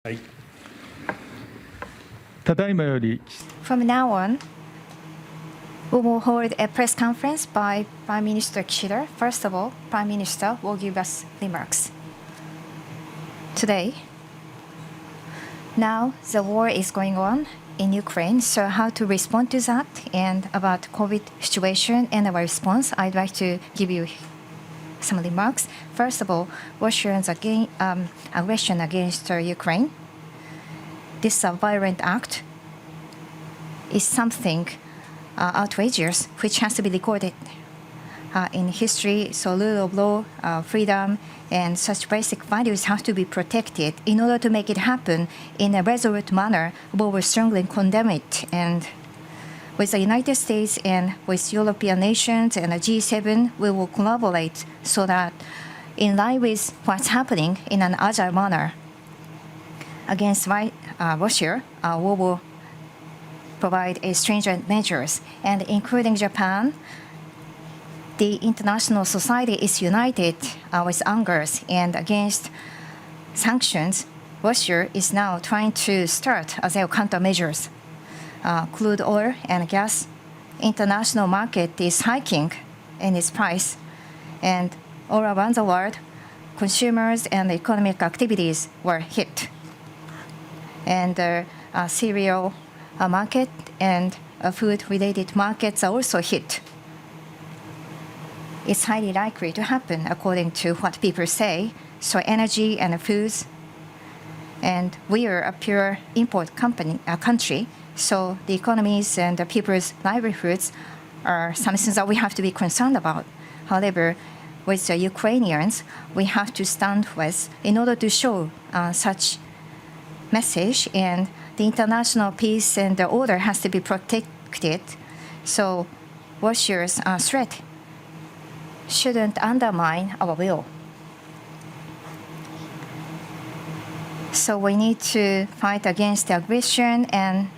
はい。ただいまより From now on, we will hold a press conference by Prime Minister Kishida. First of all, Prime Minister will give us remarks. Today, now the war is going on in Ukraine, so how to respond to that and about COVID situation and our response, I'd like to give you some remarks. First of all, Russia's aggression against Ukraine. This violent act is something outrageous, which has to be recorded in history. So rule of law, freedom, and such basic values have to be protected. In order to make it happen in a resolute manner, we will strongly condemn it. And with the United States and with European nations and the G7, we will collaborate so that in line with what's happening in an agile manner against Russia, we will provide stringent measures. And including Japan, the international society is united with angers and against sanctions. Russia is now trying to start their countermeasures. Crude oil and gas international market is hiking in its price, and all around the world, consumers and economic activities were hit. And the cereal market and food-related markets are also hit. It's highly likely to happen according to what people say. So energy and foods, and we are a pure import country. So the economies and the people's livelihoods are something that we have to be concerned about. However, with the Ukrainians, we have to stand with in order to show such message, and the international peace and the order has to be protected. So Russia's threat shouldn't undermine our will. So we need to fight against the aggression, and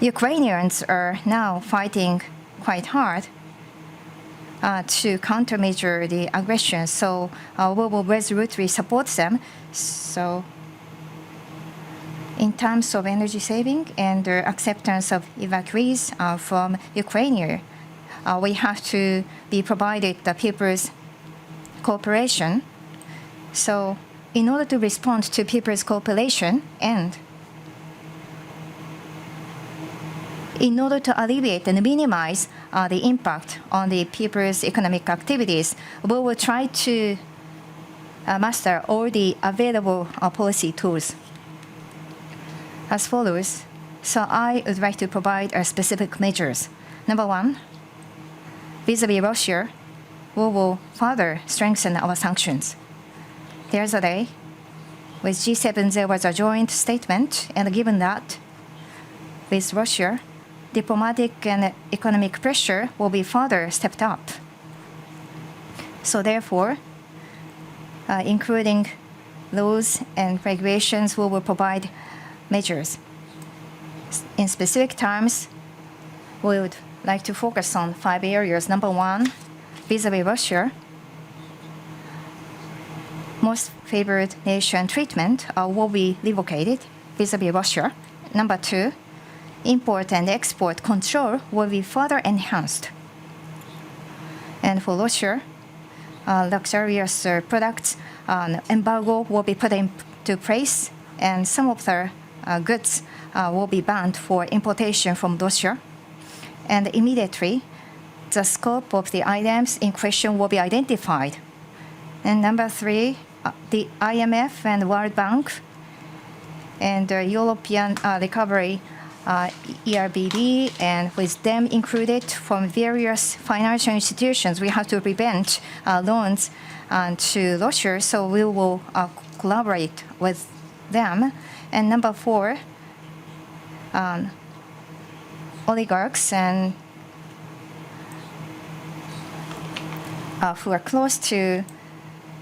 Ukrainians are now fighting quite hard to countermeasure the aggression. So we will resolutely support them. So in terms of energy saving and the acceptance of evacuees from Ukraine, we have to be provided the people's cooperation. So in order to respond to people's cooperation and in order to alleviate and minimize the impact on the people's economic activities, we will try to master all the available policy tools as follows. So I would like to provide specific measures. Number one, vis-à-vis Russia, we will further strengthen our sanctions. The other day, with G7, there was a joint statement, and given that with Russia, diplomatic and economic pressure will be further stepped up. So therefore, including laws and regulations, we will provide measures. In specific terms, we would like to focus on 5 areas. Number one, vis-à-vis Russia, most favored nation treatment will be revocated vis-à-vis Russia. Number two, import and export control will be further enhanced. And for Russia, luxurious products embargo will be put into place, and some of the goods will be banned for importation from Russia. And immediately, the scope of the items in question will be identified. And number three, the IMF and World Bank and the European Recovery ERBD, and with them included from various financial institutions, we have to prevent loans to Russia, so we will collaborate with them. And number four, oligarchs and who are close to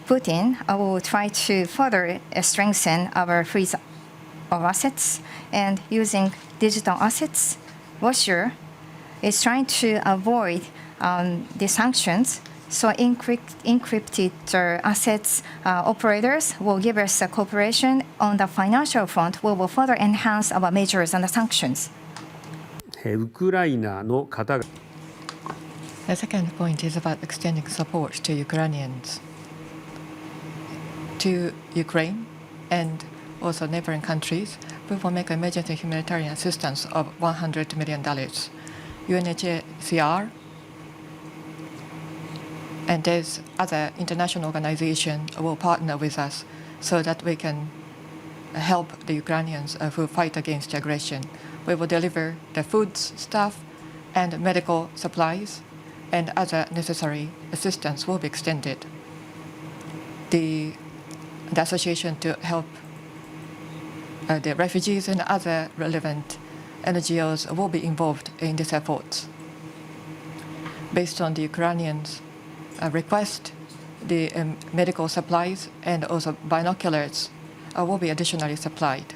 Putin will try to further strengthen our freeze of assets, and using digital assets, Russia is trying to avoid the sanctions. So encrypted assets operators will give us a cooperation on the financial front. We will further enhance our measures and the sanctions. ウクライナの方が The second point is about extending support to Ukrainians, to Ukraine and also neighboring countries. We will make emergency humanitarian assistance of $100 million. UNHCR and there's other international organizations will partner with us so that we can help the Ukrainians who fight against aggression. We will deliver the foods, stuff, and medical supplies, and other necessary assistance will be extended. The association to help the refugees and other relevant NGOs will be involved in this effort. Based on the Ukrainians' request, the medical supplies and also binoculars will be additionally supplied.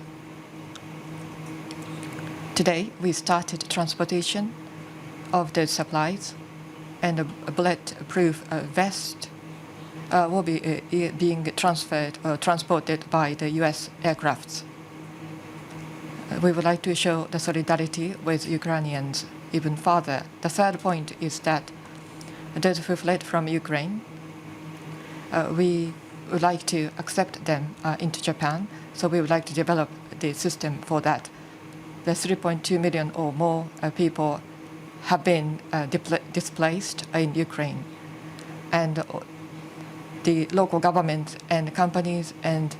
Today, we started transportation of those supplies, and a bulletproof vest will be being transported by the U.S. aircrafts. We would like to show the solidarity with Ukrainians even further. The third point is that those who fled from Ukraine, we would like to accept them into Japan, so we would like to develop the system for that. The 3.2 million or more people have been displaced in Ukraine, and the local government and companies and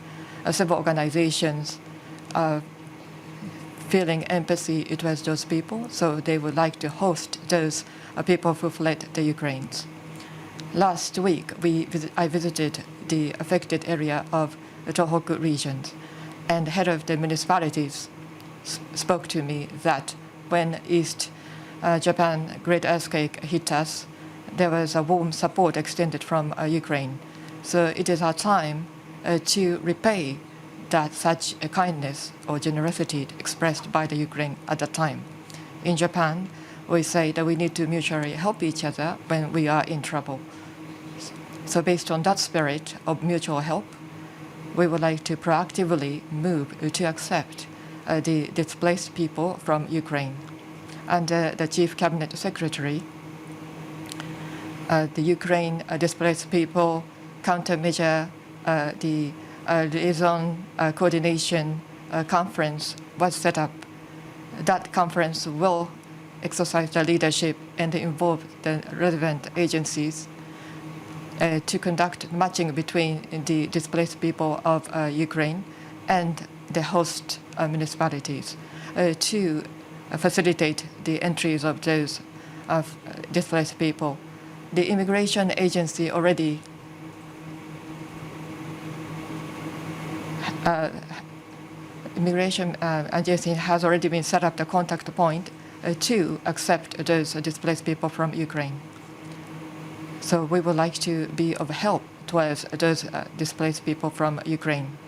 civil organizations are feeling empathy towards those people, so they would like to host those people who fled the Ukraine. Last week, I visited the affected area of the Tohoku region, and the head of the municipalities spoke to me that when East Japan great earthquake hit us, there was a warm support extended from Ukraine. So it is our time to repay that such a kindness or generosity expressed by the Ukraine at that time. In Japan, we say that we need to mutually help each other when we are in trouble. So based on that spirit of mutual help, we would like to proactively move to accept the displaced people from Ukraine. Under the Chief Cabinet Secretary, the Ukraine displaced people countermeasure, the liaison coordination conference was set up. That conference will exercise the leadership and involve the relevant agencies to conduct matching between the displaced people of Ukraine and the host municipalities to facilitate the entries of those displaced people. The immigration agency already has already been set up the contact point to accept those displaced people from Ukraine. So we would like to be of help towards those displaced people from Ukraine.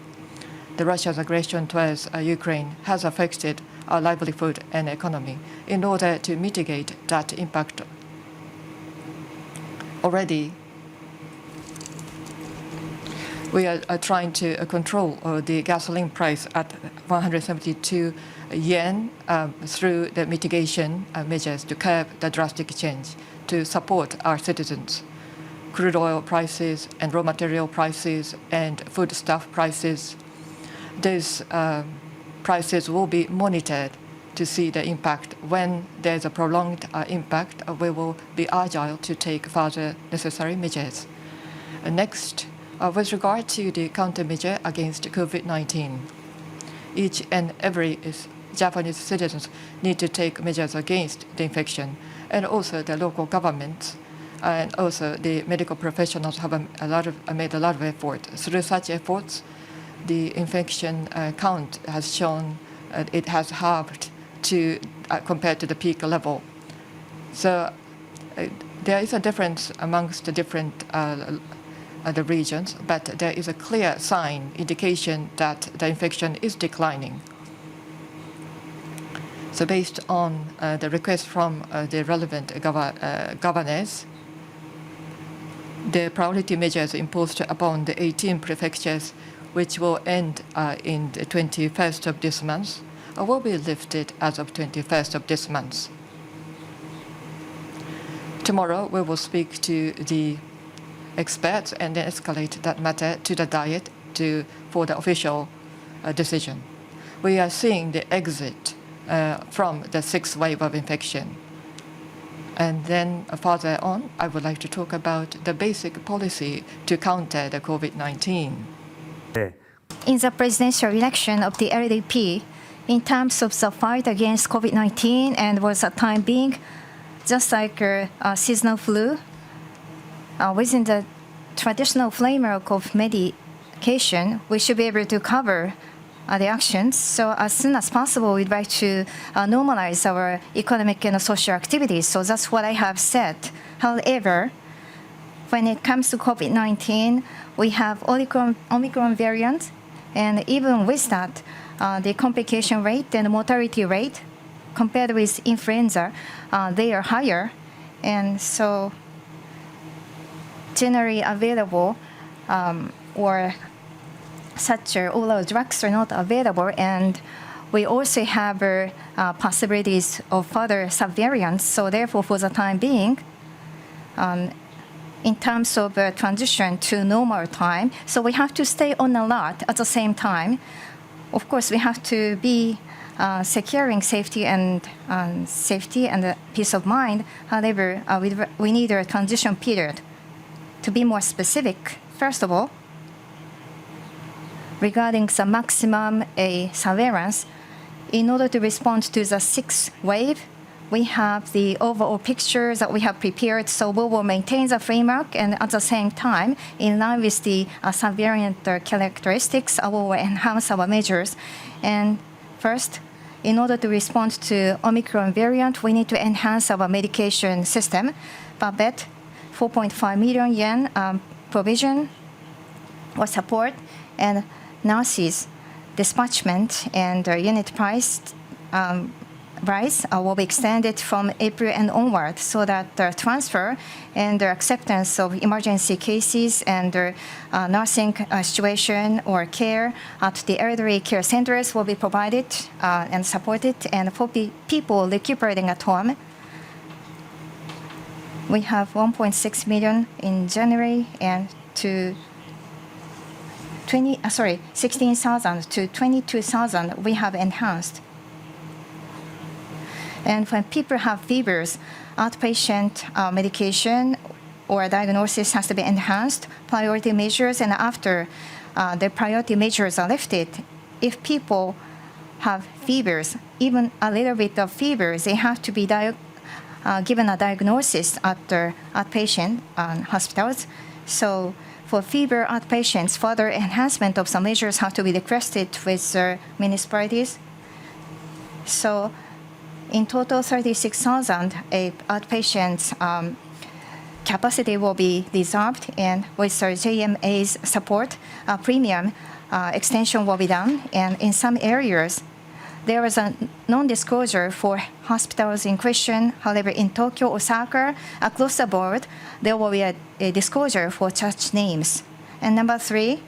The Russia's aggression towards Ukraine has affected our livelihood and economy. In order to mitigate that impact, already we are trying to control the gasoline price at 172 yen through the mitigation measures to curb the drastic change to support our citizens. Crude oil prices and raw material prices and foodstuff prices, those prices will be monitored to see the impact. When there's a prolonged impact, we will be agile to take further necessary measures. Next, with regard to the countermeasure against COVID-19, each and every Japanese citizens need to take measures against the infection, and also the local governments and also the medical professionals have made a lot of effort. Through such efforts, the infection count has shown it has halved to compared to the peak level. So there is a difference amongst the different the regions, but there is a clear indication that the infection is declining. So based on the request from the relevant governors, the priority measures imposed upon the 18 prefectures, which will end in the 21st of this month, will be lifted as of 21st of this month. Tomorrow, we will speak to the experts and then escalate that matter to the Diet for the official decision. We are seeing the exit from the sixth wave of infection. And then further on, I would like to talk about the basic policy to counter the COVID-19. In the presidential election of the LDP, in terms of the fight against COVID-19 and was a time being, just like seasonal flu, within the traditional framework of medication, we should be able to cover the actions. So as soon as possible, we'd like to normalize our economic and social activities. So that's what I have said. However, when it comes to COVID-19, we have Omicron variant, and even with that, the complication rate and mortality rate compared with influenza, they are higher. And so generally available or such oral drugs are not available, and we also have possibilities of further subvariants. So therefore, for the time being, in terms of transition to normal time, so we have to stay on alert at the same time. Of course, we have to be securing safety and peace of mind. However, we need a transition period. To be more specific, first of all, regarding the maximum surveillance, in order to respond to the sixth wave, we have the overall picture that we have prepared. So we will maintain the framework, and at the same time, in line with the subvariant characteristics, we will enhance our measures. And first, in order to respond to Omicron variant, we need to enhance our medication system. Babet, 4.5 million yen provision or support, and nurses dispatchment and unit price rise will be extended from April and onward, so that the transfer and the acceptance of emergency cases and nursing situation or care at the elderly care centers will be provided and supported. And for people recuperating at home, we have 1.6 million in January and to 16,000 to 22,000 we have enhanced. And when people have fevers, outpatient medication or diagnosis has to be enhanced, priority measures, and after the priority measures are lifted, if people have fevers, even a little bit of fevers, they have to be given a diagnosis at the outpatient hospitals. So for fever outpatients, further enhancement of some measures have to be requested with municipalities. So in total, 36,000 outpatients capacity will be reserved, and with JMA's support, premium extension will be done. And in some areas, there was a non-disclosure for hospitals in question. However, in Tokyo, Osaka, across the board, there will be a disclosure for such names. And number three,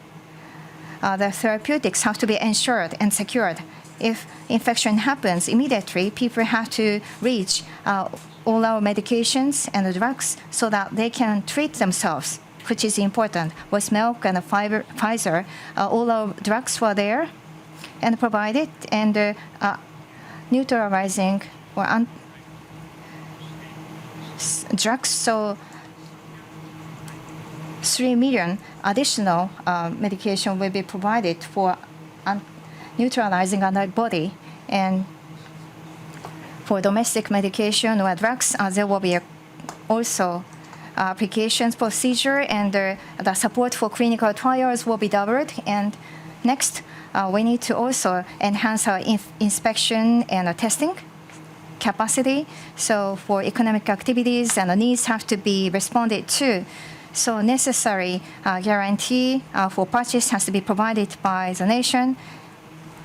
the therapeutics have to be ensured and secured. If infection happens immediately, people have to reach all our medications and drugs so that they can treat themselves, which is important. With Merck and Pfizer, all our drugs were there and provided, and neutralizing or drugs. So 3 million additional medication will be provided for neutralizing antibody. And for domestic medication or drugs, there will be also applications procedure, and the support for clinical trials will be doubled. And next, we need to also enhance our inspection and testing capacity. So for economic activities, and the needs have to be responded to. So necessary guarantee for purchase has to be provided by the nation.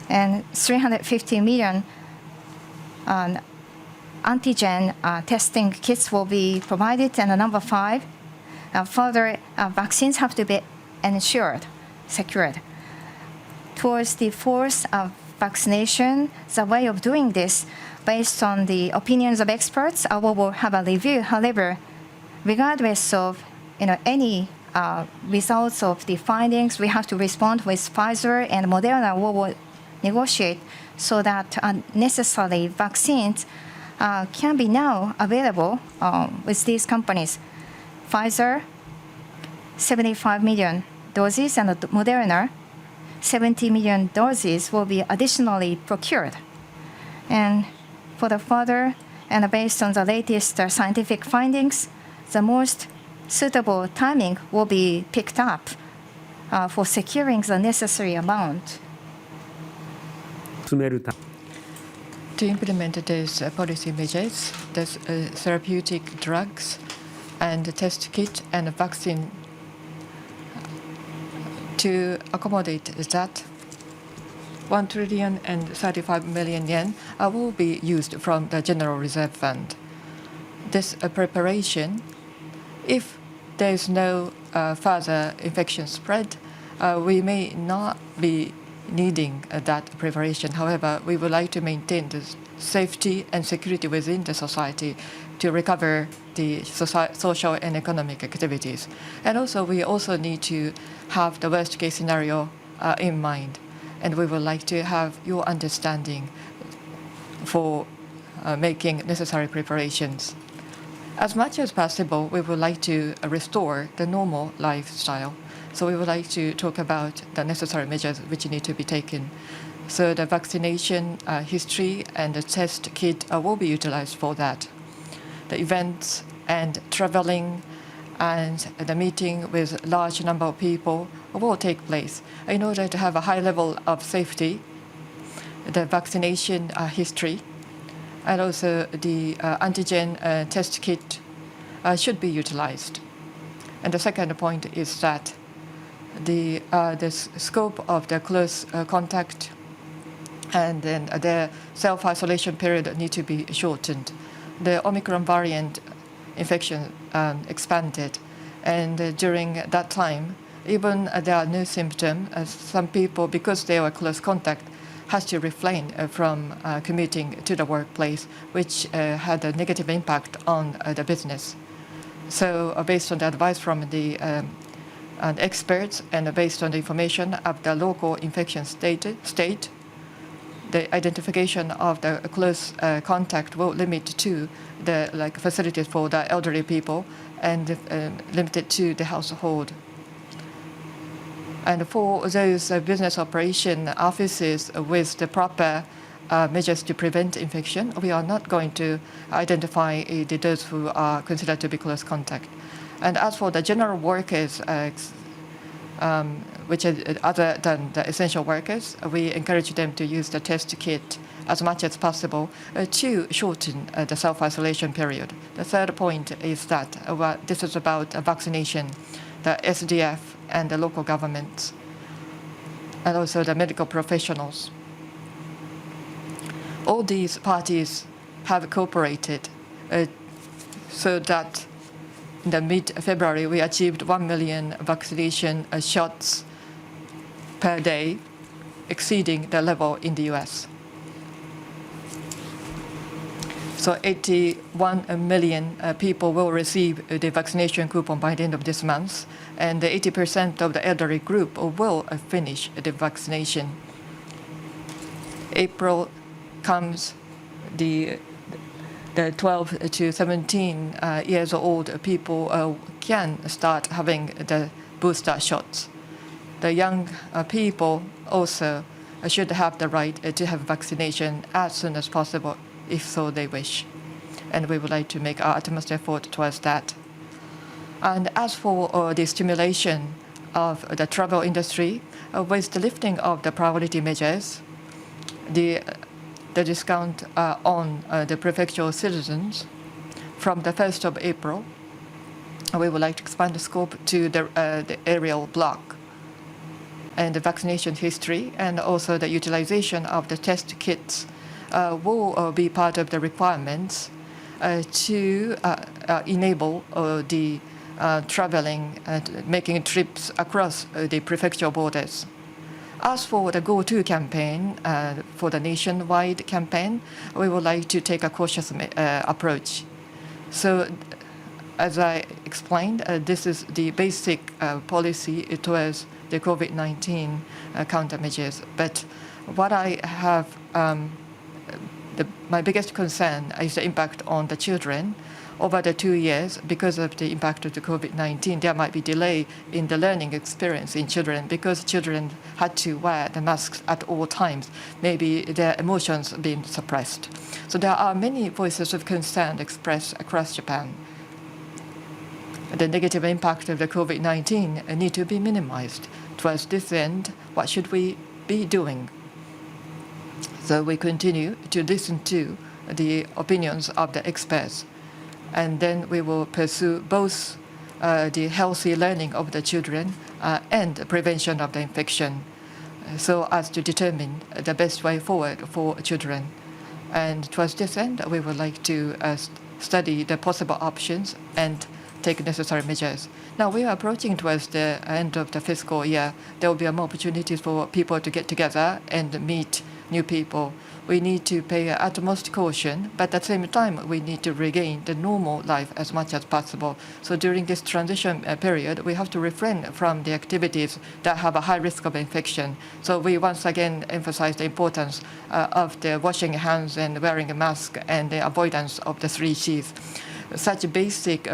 And 350 million antigen testing kits will be provided. And number five, further vaccines have to be ensured, secured. Towards the force of vaccination, the way of doing this, based on the opinions of experts, we will have a review. However, regardless of any results of the findings, we have to respond with Pfizer and Moderna. We will negotiate so that necessary vaccines can be now available with these companies. Pfizer, 75 million doses, and Moderna, 70 million doses will be additionally procured. And for the further, and based on the latest scientific findings, the most suitable timing will be picked up for securing the necessary amount. 進めるた To implement these policy measures, these therapeutic drugs and test kit and vaccine, to accommodate that, 1 trillion and 35 million yen will be used from the General Reserve Fund. This preparation, if there is no further infection spread, we may not be needing that preparation. However, we would like to maintain the safety and security within the society to recover the social and economic activities. And also, we also need to have the worst case scenario in mind. And we would like to have your understanding for making necessary preparations. As much as possible, we would like to restore the normal lifestyle. So we would like to talk about the necessary measures which need to be taken. So the vaccination history and the test kit will be utilized for that. The events and traveling and the meeting with large number of people will take place. In order to have a high level of safety, the vaccination history and also the antigen test kit should be utilized. And the second point is that the scope of the close contact and then the self-isolation period need to be shortened. The Omicron variant infection expanded, and during that time, even there are no symptoms, some people, because they are close contact, has to refrain from commuting to the workplace, which had a negative impact on the business. So based on the advice from the experts and based on the information of the local infection state, the identification of the close contact will limit to the facilities for the elderly people and limited to the household. And for those business operation offices with the proper measures to prevent infection, we are not going to identify those who are considered to be close contact. And as for the general workers, which are other than the essential workers, we encourage them to use the test kit as much as possible to shorten the self-isolation period. The third point is that this is about vaccination, the SDF and the local governments, and also the medical professionals. All these parties have cooperated so that in the mid-February, we achieved 1 million vaccination shots per day, exceeding the level in the US. So 81 million people will receive the vaccination coupon by the end of this month, and 80% of the elderly group will finish the vaccination. April comes, the 12 to 17 years old people can start having the booster shots. The young people also should have the right to have vaccination as soon as possible, if so they wish. And we would like to make our utmost effort towards that. And as for the stimulation of the travel industry, with the lifting of the priority measures, the discount on the prefectural citizens from the 1st of April, we would like to expand the scope to the aerial block and the vaccination history, and also the utilization of the test kits will be part of the requirements to enable the traveling, making trips across the prefecture borders. As for the Go To campaign, for the nationwide campaign, we would like to take a cautious approach. So, as I explained, this is the basic policy towards the COVID-19 countermeasures. But what I have, my biggest concern is the impact on the children. Over the 2 years, because of the impact of the COVID-19, there might be delay in the learning experience in children because children had to wear the masks at all times. Maybe their emotions being suppressed. So there are many voices of concern expressed across Japan. The negative impact of the COVID-19 need to be minimized. Towards this end, what should we be doing? So we continue to listen to the opinions of the experts. And then we will pursue both the healthy learning of the children and the prevention of the infection so as to determine the best way forward for children. And towards this end, we would like to study the possible options and take necessary measures. Now we are approaching towards the end of the fiscal year. There will be more opportunities for people to get together and meet new people. We need to pay utmost caution, but at the same time, we need to regain the normal life as much as possible. So during this transition period, we have to refrain from the activities that have a high risk of infection. So we once again emphasize the importance of the washing hands and wearing a mask and the avoidance of the 3 Cs. Such basic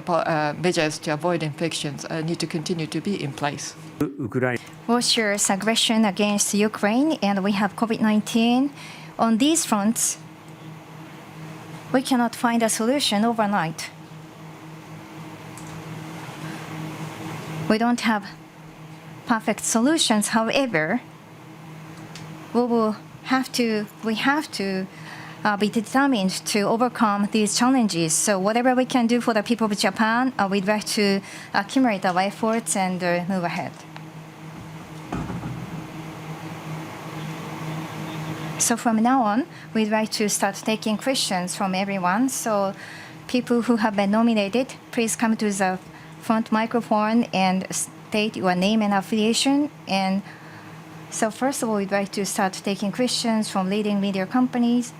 measures to avoid infections need to continue to be in place. ウクライ Russia's aggression against Ukraine, and we have COVID-19. On these fronts, we cannot find a solution overnight. We don't have perfect solutions. However, we have to be determined to overcome these challenges. So whatever we can do for the people of Japan, we'd like to accumulate our efforts and move ahead. So from now on, we'd like to start taking questions from everyone. So people who have been nominated, please come to the front microphone and state your name and affiliation. And so first of all, we'd like to start taking questions from leading media companies.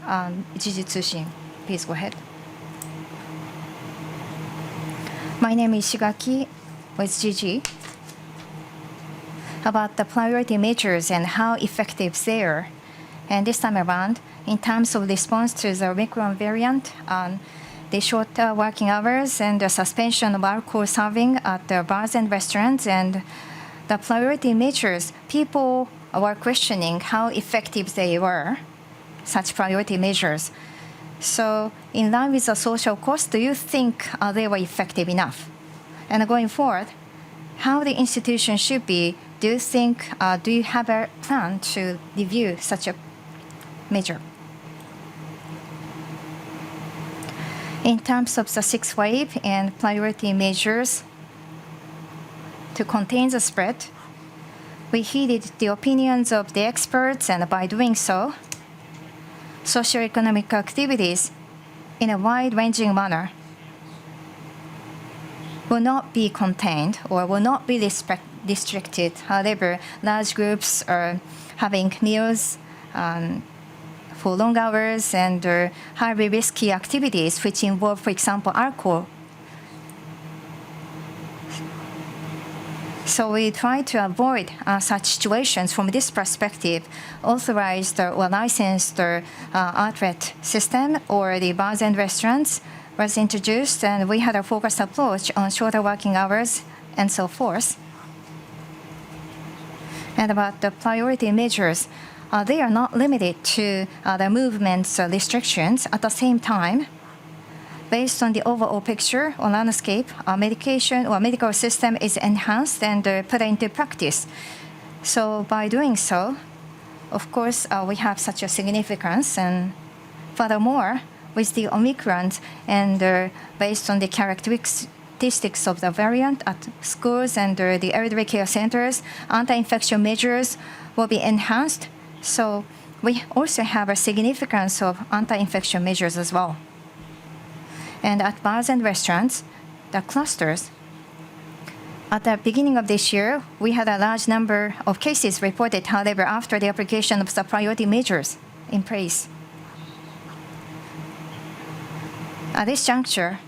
Jijitsushin, please go ahead. My name is Shigaki with GG. About the priority measures and how effective they are. And this time around, in terms of response to the Omicron variant, the short working hours and the suspension of alcohol serving at the bars and restaurants and the priority measures, people were questioning how effective they were, such priority measures. So in line with the social cost, do you think they were effective enough? And going forward, how the institution should be, do you think, do you have a plan to review such a measure? In terms of the sixth wave and priority measures to contain the spread, we heeded the opinions of the experts, and by doing so, socioeconomic activities in a wide-ranging manner will not be contained or will not be restricted. However, large groups are having meals for long hours and highly risky activities which involve, for example, alcohol. So we try to avoid such situations from this perspective. Authorized or licensed outlet system or the bars and restaurants was introduced, and we had a focused approach on shorter working hours and so forth. And about the priority measures, they are not limited to the movement's restrictions. At the same time, based on the overall picture or landscape, our medication or medical system is enhanced and put into practice. So by doing so, of course, we have such a significance. And furthermore, with the Omicron and based on the characteristics of the variant at schools and the elderly care centers, anti-infection measures will be enhanced. So we also have a significance of anti-infection measures as well. And at bars and restaurants, the clusters At the beginning of this year, we had a large number of cases reported, however, after the application of the priority measures in place. At this juncture,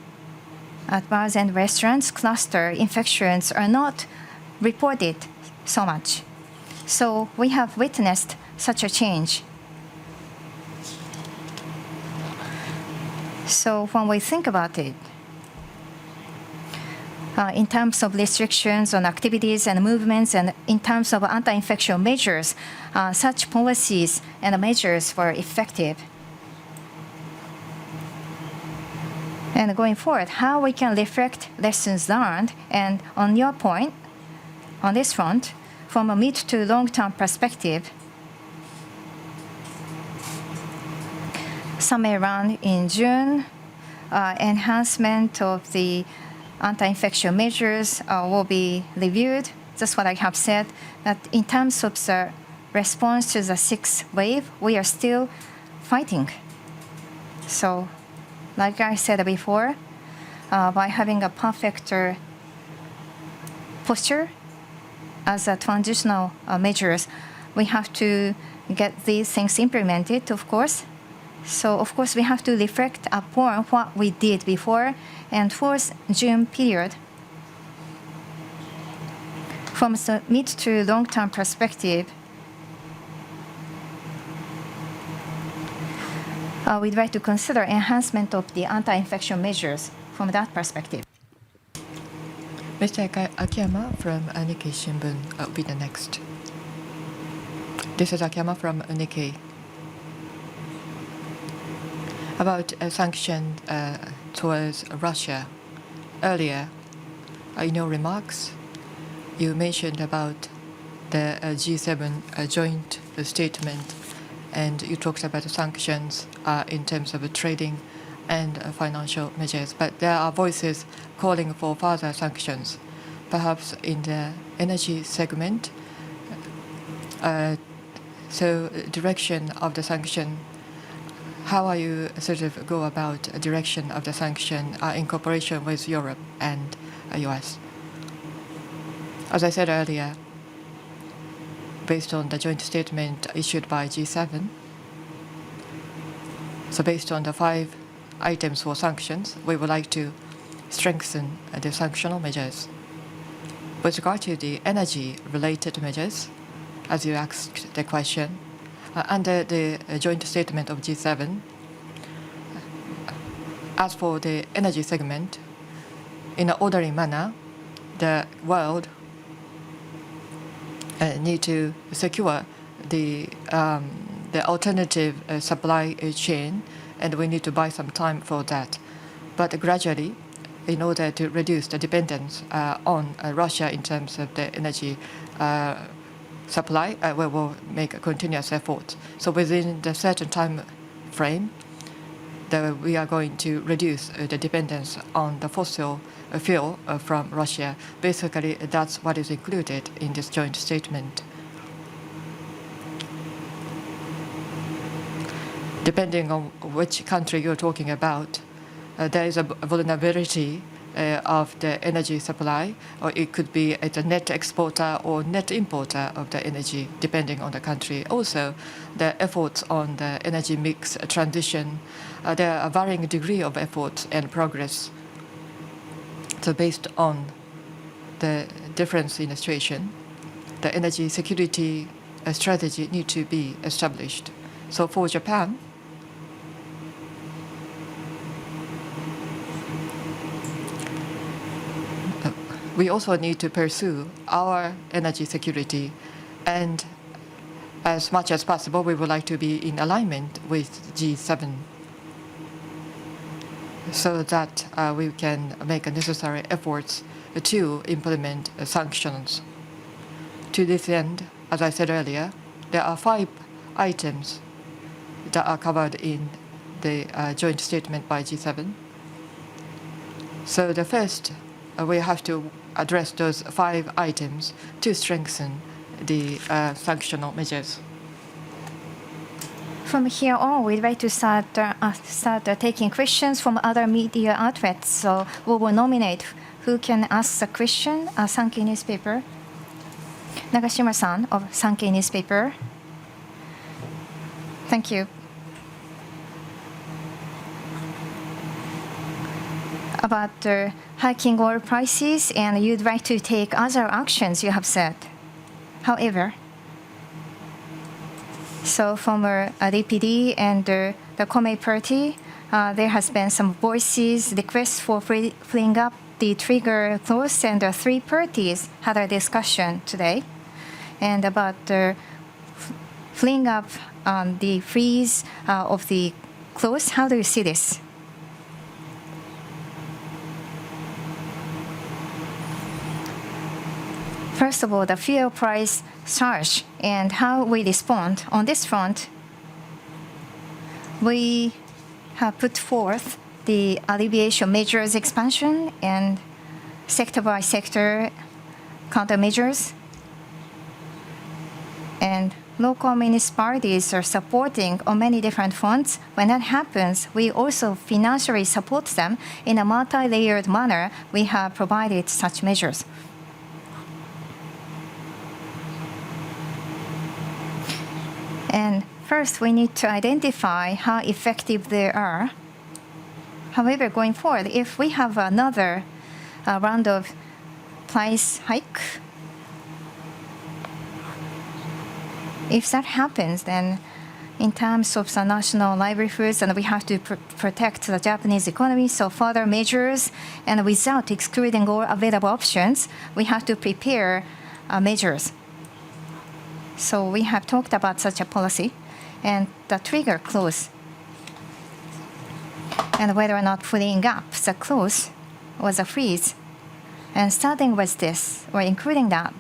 at bars and restaurants, cluster infections are not reported so much. So we have witnessed such a change. So when we think about it, in terms of restrictions on activities and movements, and in terms of anti-infection measures, such policies and measures were effective. And going forward, how we can reflect lessons learned, and on your point, on this front, from a mid to long-term perspective, somewhere around in June, enhancement of the anti-infection measures will be reviewed. That's what I have said. That in terms of the response to the sixth wave, we are still fighting. So, like I said before, by having a perfect posture as a transitional measures, we have to get these things implemented, of course. So, of course, we have to reflect upon what we did before, and for June period, from the mid to long-term perspective, we'd like to consider enhancement of the anti-infection measures from that perspective. Mr. Akiyama from Nikkei Shimbun will be the next. This is Akiyama from Nikkei. About sanctions towards Russia. Earlier, in your remarks, you mentioned about the G7 joint statement, and you talked about the sanctions in terms of trading and financial measures. But there are voices calling for further sanctions, perhaps in the energy segment. So, direction of the sanction. How are you sort of go about a direction of the sanction in cooperation with Europe and US? As I said earlier, based on the joint statement issued by G7, so based on the 5 items for sanctions, we would like to strengthen the sanctional measures. With regard to the energy-related measures, as you asked the question, under the joint statement of G7, as for the energy segment, in an orderly manner, the world need to secure the alternative supply chain, and we need to buy some time for that. But gradually, in order to reduce the dependence on Russia in terms of the energy supply, we will make a continuous effort. So within the certain time frame, we are going to reduce the dependence on the fossil fuel from Russia. Basically, that's what is included in this joint statement. Depending on which country you're talking about, there is a vulnerability of the energy supply, or it could be as a net exporter or net importer of the energy, depending on the country. Also, the efforts on the energy mix transition, there are a varying degree of efforts and progress. So based on the difference in the situation, the energy security strategy need to be established. So for Japan, we also need to pursue our energy security, and as much as possible, we would like to be in alignment with G7 so that we can make necessary efforts to implement sanctions. To this end, as I said earlier, there are 5 items that are covered in the joint statement by G7. So the first, we have to address those 5 items to strengthen the sanctional measures. From here on, we'd like to start taking questions from other media outlets. So we will nominate who can ask the question? Sankei newspaper. Nagashima-san of Sankei newspaper. Thank you. About hiking oil prices, and you'd like to take other actions, you have said. However, so former DPD and the Komeito Party, there has been some voices, requests for freeing up the trigger clause, and the three parties had a discussion today. And about freeing up the freeze of the clause, how do you see this? First of all, the fuel price surge and how we respond. On this front, we have put forth the alleviation measures expansion and sector by sector countermeasures. And local municipalities are supporting on many different fronts. When that happens, we also financially support them in a multi-layered manner. We have provided such measures. And first, we need to identify how effective they are. However, going forward, if we have another round of price hike, if that happens, then in terms of the national livelihoods, and we have to protect the Japanese economy, so further measures, and without excluding all available options, we have to prepare measures. So we have talked about such a policy, and the trigger clause, and whether or not freeing up the clause was a freeze. And starting with this, or including that,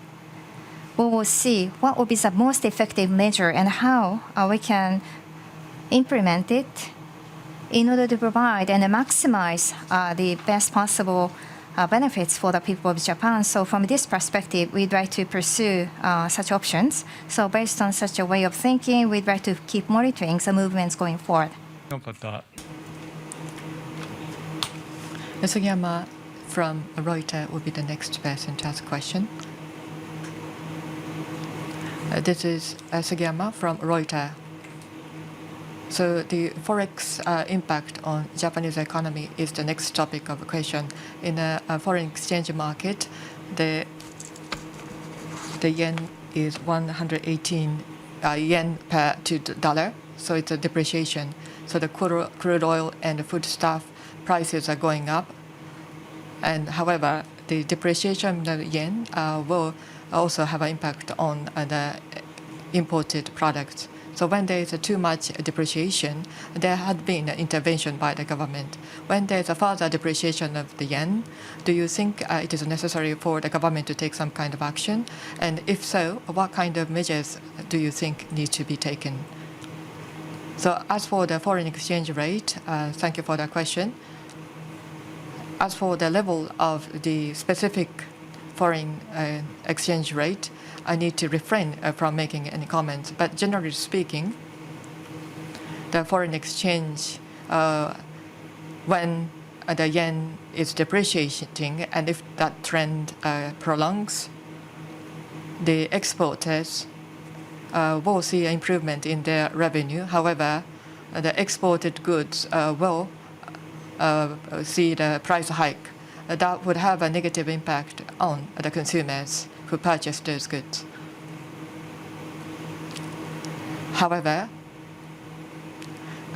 we will see what will be the most effective measure and how we can implement it in order to provide and maximize the best possible benefits for the people of Japan. So from this perspective, we'd like to pursue such options. So based on such a way of thinking, we'd like to keep monitoring the movements going forward. Sugiyama from Reuters will be the next person to ask a question. This is Sugiyama from Reuters. So the forex impact on Japanese economy is the next topic of question. In a foreign exchange market, the yen is 118 yen per $2. So it's a depreciation. So the crude oil and the foodstuff prices are going up. And however, the depreciation of the yen will also have an impact on the imported products. So when there is too much depreciation, there had been an intervention by the government. When there is a further depreciation of the yen, do you think it is necessary for the government to take some kind of action? And if so, what kind of measures do you think need to be taken? So as for the foreign exchange rate, thank you for that question. As for the level of the specific foreign exchange rate, I need to refrain from making any comments. But generally speaking, the foreign exchange, when the yen is depreciating, and if that trend prolongs, the exporters will see an improvement in their revenue. However, the exported goods will see the price hike. That would have a negative impact on the consumers who purchase those goods. However,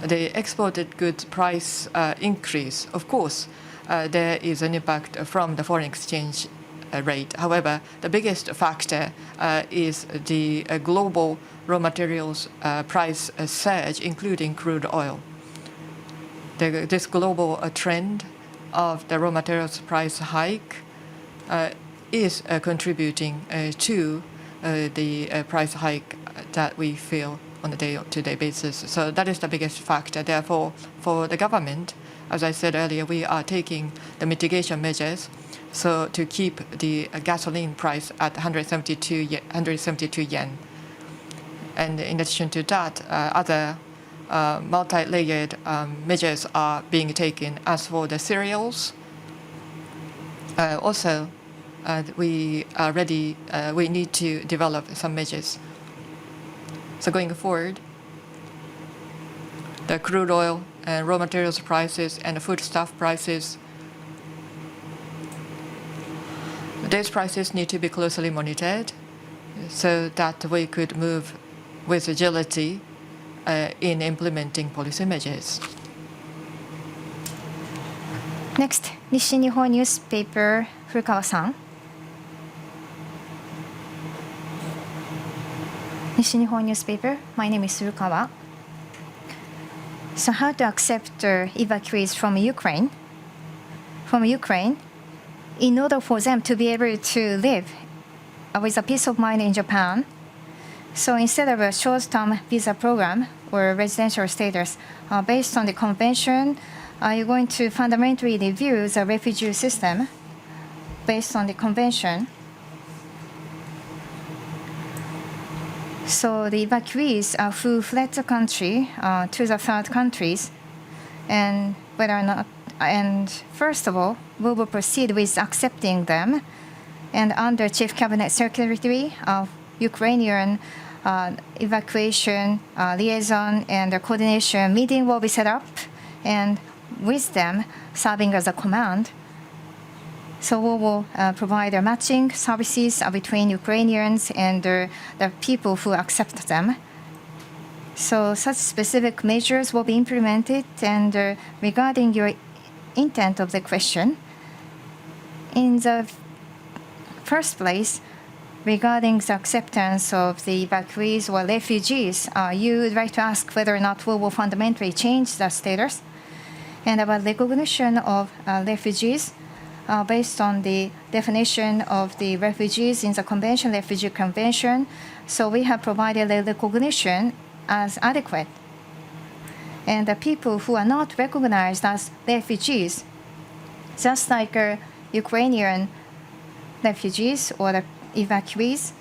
the exported goods price increase, of course, there is an impact from the foreign exchange rate. However, the biggest factor is the global raw materials price surge, including crude oil. This global trend of the raw materials price hike is contributing to the price hike that we feel on a day-to-day basis. So that is the biggest factor. Therefore, for the government, as I said earlier, we are taking the mitigation measures so to keep the gasoline price at 172 yen. And in addition to that, other multi-layered measures are being taken. As for the cereals, Also, we are ready. We need to develop some measures. So going forward, the crude oil and raw materials prices and the foodstuff prices, these prices need to be closely monitored so that we could move with agility in implementing policy measures. Next, Nishi Nihon newspaper, Furukawa-san. Nishi Nihon newspaper, my name is Furukawa. So how to accept evacuees from Ukraine? In order for them to be able to live with a peace of mind in Japan. So instead of a short-term visa program or residential status, based on the convention, you're going to fundamentally review the refugee system based on the convention. So the evacuees who fled the country to the third countries, and whether or not, and first of all, we will proceed with accepting them. And under Chief Cabinet Secretary of Ukrainian evacuation liaison and coordination meeting will be set up, and with them serving as a command. So we will provide matching services between Ukrainians and the people who accept them. So such specific measures will be implemented. And regarding your intent of the question, in the first place, regarding the acceptance of the evacuees or refugees, you would like to ask whether or not we will fundamentally change the status. And about recognition of refugees, based on the definition of the refugees in the Convention, Refugee Convention. So we have provided the recognition as adequate. And the people who are not recognized as refugees, just like Ukrainian refugees or the evacuees.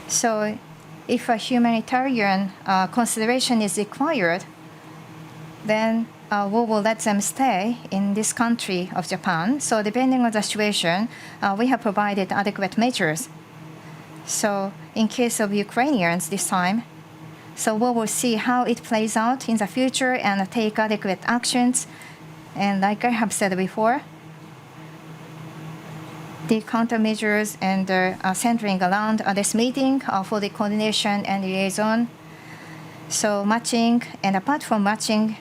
So if a humanitarian consideration is required, then we will let them stay in this country of Japan. So depending on the situation, we have provided adequate measures. So in case of Ukrainians this time, so we will see how it plays out in the future and take adequate actions. And like I have said before, the countermeasures and centering around this meeting for the coordination and liaison. So matching, and apart from matching,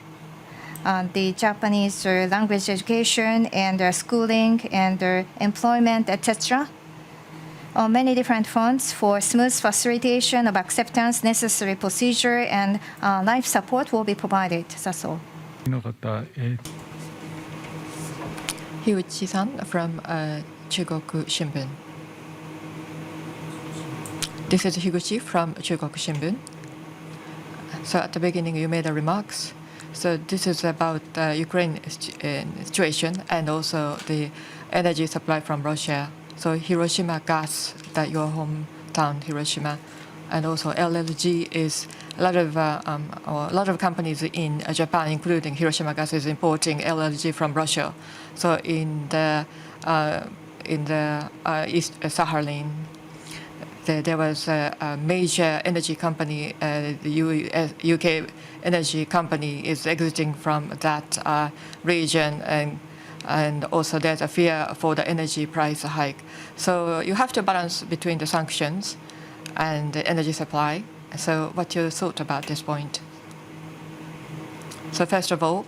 the Japanese language education and schooling and employment, etc. On many different fronts for smooth facilitation of acceptance, necessary procedure, and life support will be provided. That's all. Hiuchi-san from Chugoku Shimbun. This is Higuchi from Chugoku Shimbun. So at the beginning you made a remarks. So this is about Ukraine situation and also the energy supply from Russia. So Hiroshima Gas, that your hometown Hiroshima, and also LLG is a lot of companies in Japan, including Hiroshima Gas, is importing LLG from Russia. So in the East Sakhalin, there was a major energy company, the UK energy company is exiting from that region, and also there's a fear for the energy price hike. So you have to balance between the sanctions and the energy supply. So what you thought about this point? So first of all,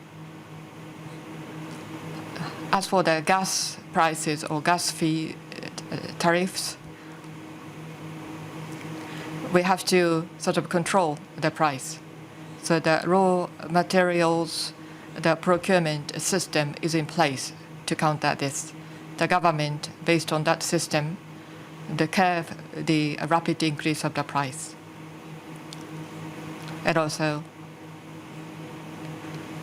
as for the gas prices or gas fee tariffs, we have to sort of control the price. So the raw materials, the procurement system is in place to counter this. The government, based on that system, the curve the rapid increase of the price. And also,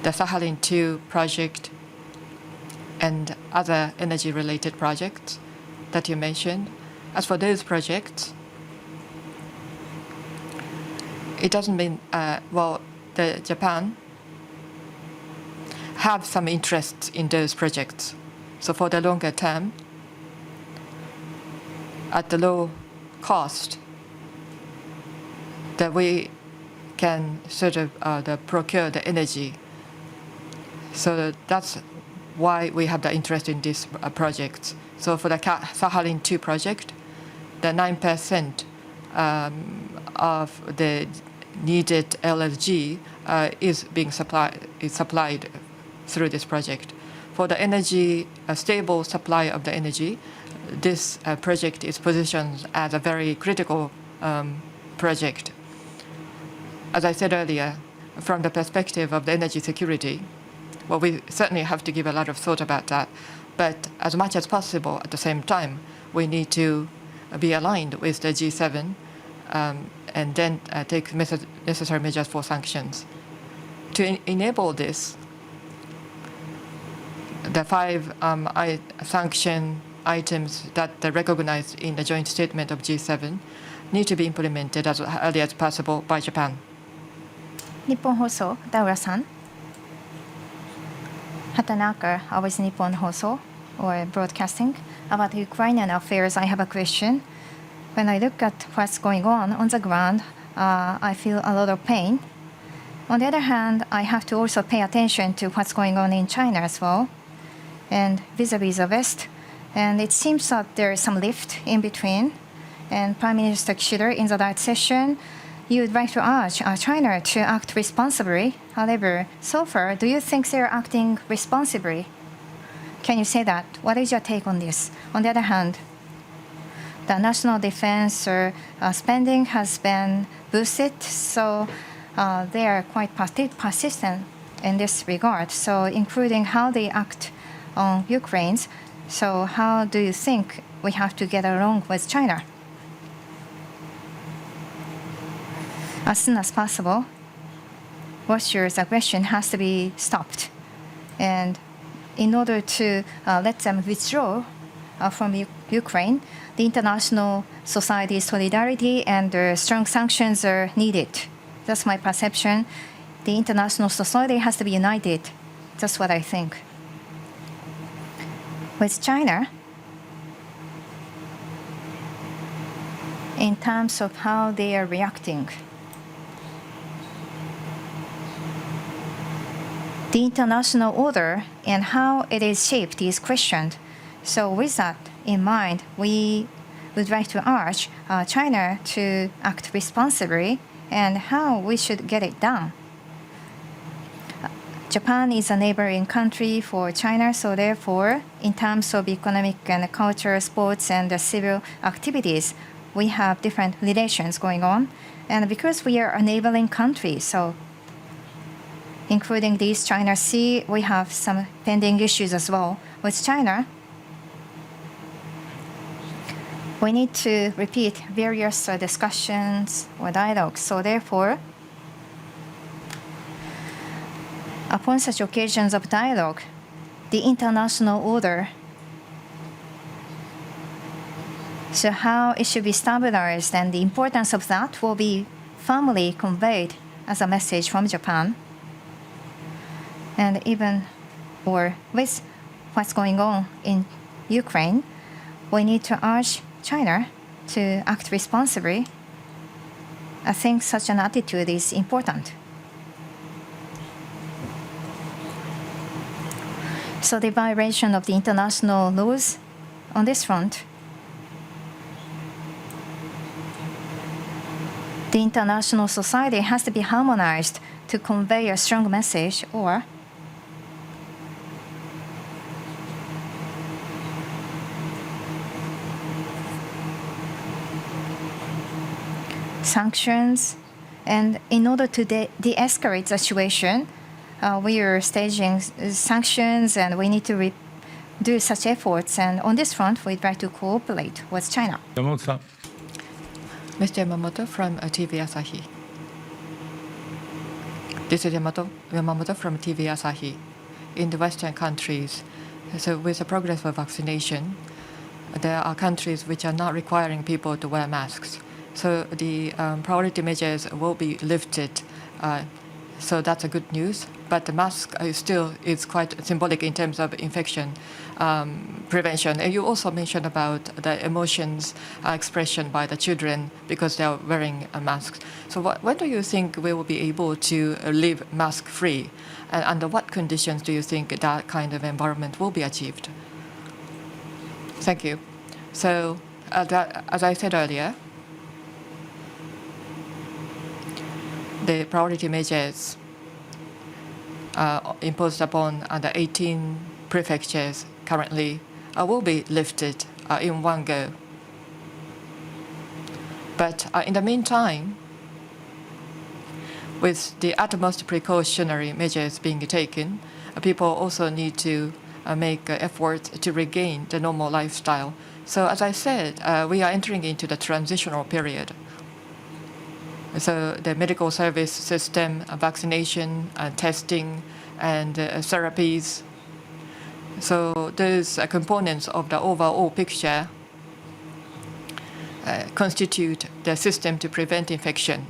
the Sakhalin 2 project and other energy-related projects that you mentioned. As for those projects, it doesn't mean, Japan have some interest in those projects. So for the longer term, at the low cost, that we can sort of procure the energy. So that's why we have the interest in this project. So for the Sakhalin-2 project, the 9% of the needed LNG is supplied through this project. For the energy, a stable supply of the energy, this project is positioned as a very critical project. As I said earlier, from the perspective of the energy security, well, we certainly have to give a lot of thought about that. But as much as possible, at the same time, we need to be aligned with the G7 and then take necessary measures for sanctions. To enable this, the 5 sanction items that are recognized in the joint statement of G7 need to be implemented as early as possible by Japan. 日本放送、田浦さん。Hatanaka, always Nippon Hoso, or broadcasting. About Ukrainian affairs, I have a question. When I look at what's going on the ground, I feel a lot of pain. On the other hand, I have to also pay attention to what's going on in China as well, and vis-a-vis the West. And it seems that there is some lift in between. And Prime Minister Kishida, in the diet session, you would like to urge China to act responsibly. However, so far, do you think they're acting responsibly? Can you say that? What is your take on this? On the other hand, the national defense spending has been boosted, so they are quite persistent in this regard. So, including how they act on Ukraine. So, how do you think we have to get along with China? As soon as possible, Russia's aggression has to be stopped. And in order to let them withdraw from Ukraine, the international society's solidarity and strong sanctions are needed. That's my perception. The international society has to be united. That's what I think. With China, in terms of how they are reacting, the international order and how it is shaped is questioned. So with that in mind, we would like to urge China to act responsibly and how we should get it done. Japan is a neighboring country for China, so therefore, in terms of economic and cultural, sports, and civil activities, we have different relations going on. And because we are a neighboring country, so including the East China Sea, we have some pending issues as well. With China, we need to repeat various discussions or dialogues. So therefore, upon such occasions of dialogue, the international order, so how it should be stabilized and the importance of that will be firmly conveyed as a message from Japan. And even or with what's going on in Ukraine, we need to urge China to act responsibly. I think such an attitude is important. So the violation of the international laws on this front, the international society has to be harmonized to convey a strong message, or sanctions. And in order to de-escalate the situation, we are staging sanctions and we need to do such efforts. And on this front, we'd like to cooperate with China. Yamamoto-san. Mr. Yamamoto from TV Asahi. This is Yamamoto from TV Asahi. In the Western countries, so with the progress of vaccination, there are countries which are not requiring people to wear masks. So the priority measures will be lifted. So that's a good news. but the mask is quite symbolic in terms of infection prevention. And you also mentioned about the emotions expression by the children because they are wearing a mask. So when do you think we will be able to live mask-free? And under what conditions do you think that kind of environment will be achieved? Thank you. So as I said earlier, the priority measures imposed upon the 18 prefectures currently will be lifted in one go. But in the meantime, with the utmost precautionary measures being taken, people also need to make efforts to regain the normal lifestyle. So as I said, we are entering into the transitional period. So the medical service system, vaccination, testing, and therapies. So those components of the overall picture constitute the system to prevent infection.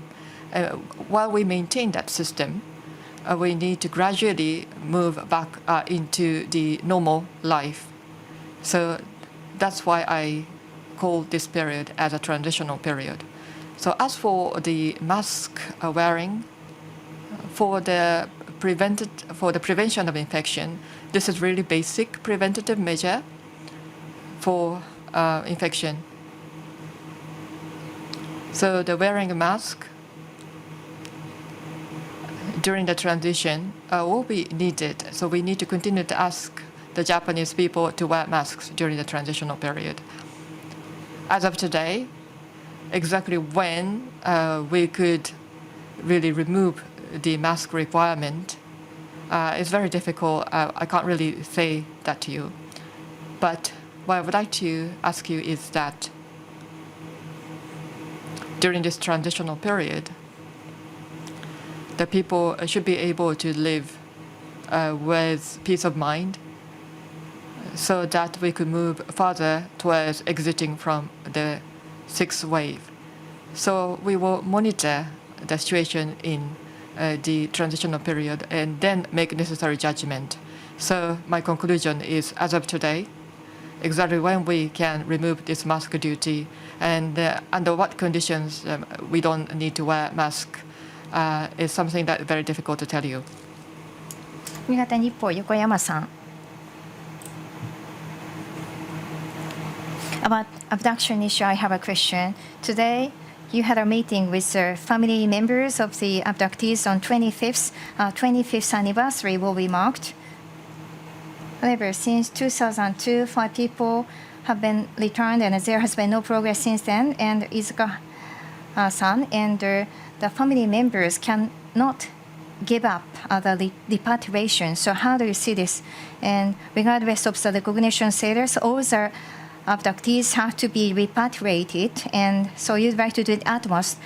While we maintain that system, we need to gradually move back into the normal life. So that's why I call this period as a transitional period. So as for the mask wearing, for the prevention of infection, this is really basic preventative measure for infection. So the wearing a mask during the transition will be needed. So we need to continue to ask the Japanese people to wear masks during the transitional period. As of today, exactly when we could really remove the mask requirement is very difficult. I can't really say that to you. But what I would like to ask you is that during this transitional period, the people should be able to live with peace of mind so that we could move further towards exiting from the sixth wave. So we will monitor the situation in the transitional period and then make necessary judgment. So my conclusion is, as of today, exactly when we can remove this mask duty and under what conditions we don't need to wear mask is something that is very difficult to tell you. 新潟日報横山さん。About abduction issue, I have a question. Today, you had a meeting with the family members of the abductees on 25th anniversary will be marked. However, since 2002, 5 people have been returned and there has been no progress since then. And Izuka-san and the family members cannot give up the repatriation. So how do you see this? And regardless of the recognition status, all the abductees have to be repatriated, and so you'd like to do the utmost.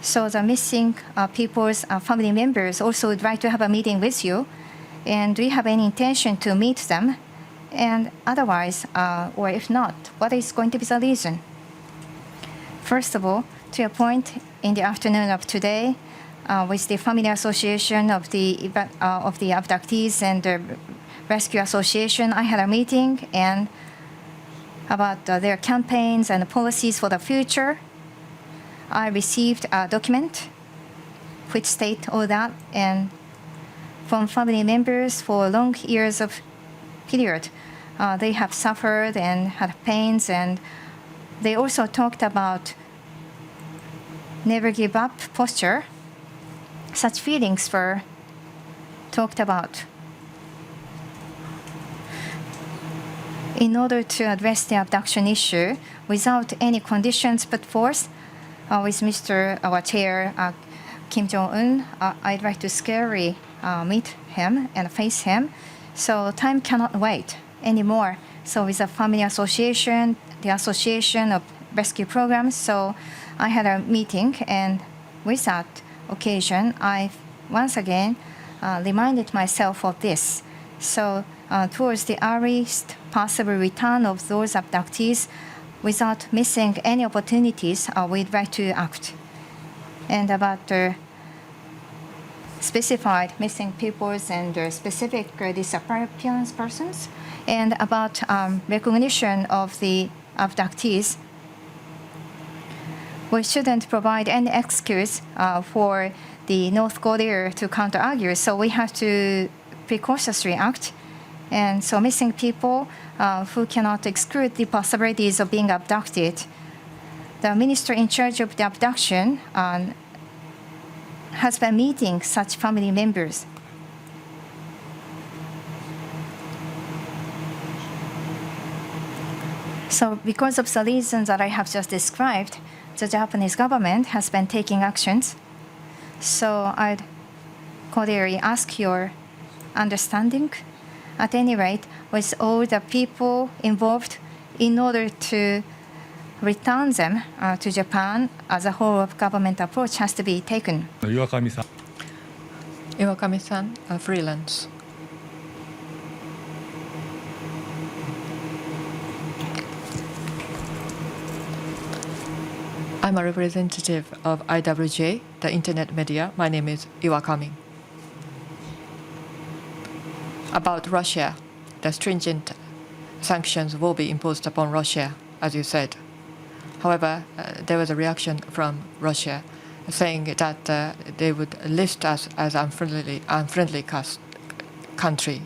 So the missing people's family members also would like to have a meeting with you. And do you have any intention to meet them? And otherwise, or if not, what is going to be the reason? First of all, to your point, in the afternoon of today, with the Family Association of the abductees and the Rescue Association, I had a meeting and about their campaigns and policies for the future. I received a document which state all that, and from family members for long years of period, they have suffered and had pains, and they also talked about never give up posture. Such feelings were talked about. In order to address the abduction issue without any conditions put forth, with our chair, Kim Jong-un, I'd like to scarily meet him and face him. So time cannot wait anymore. So with the Family Association, the Association of Rescue Programs, so I had a meeting, and with that occasion, I once again reminded myself of this. So towards the earliest possible return of those abductees, without missing any opportunities, we'd like to act. And about specified missing peoples and specific disappearance persons, and about recognition of the abductees. We shouldn't provide any excuse for the North Korea to counter-argue, so we have to precautiously act. And so missing people who cannot exclude the possibilities of being abducted. The minister in charge of the abduction has been meeting such family members. So because of the reasons that I have just described, the Japanese government has been taking actions. So I'd cordially ask your understanding, at any rate, with all the people involved in order to return them to Japan as a whole of government approach has to be taken. Iwakami-san, freelance. I'm a representative of IWJ, the internet media. My name is Iwakami. About Russia, the stringent sanctions will be imposed upon Russia, as you said. However, there was a reaction from Russia saying that they would list us as unfriendly country.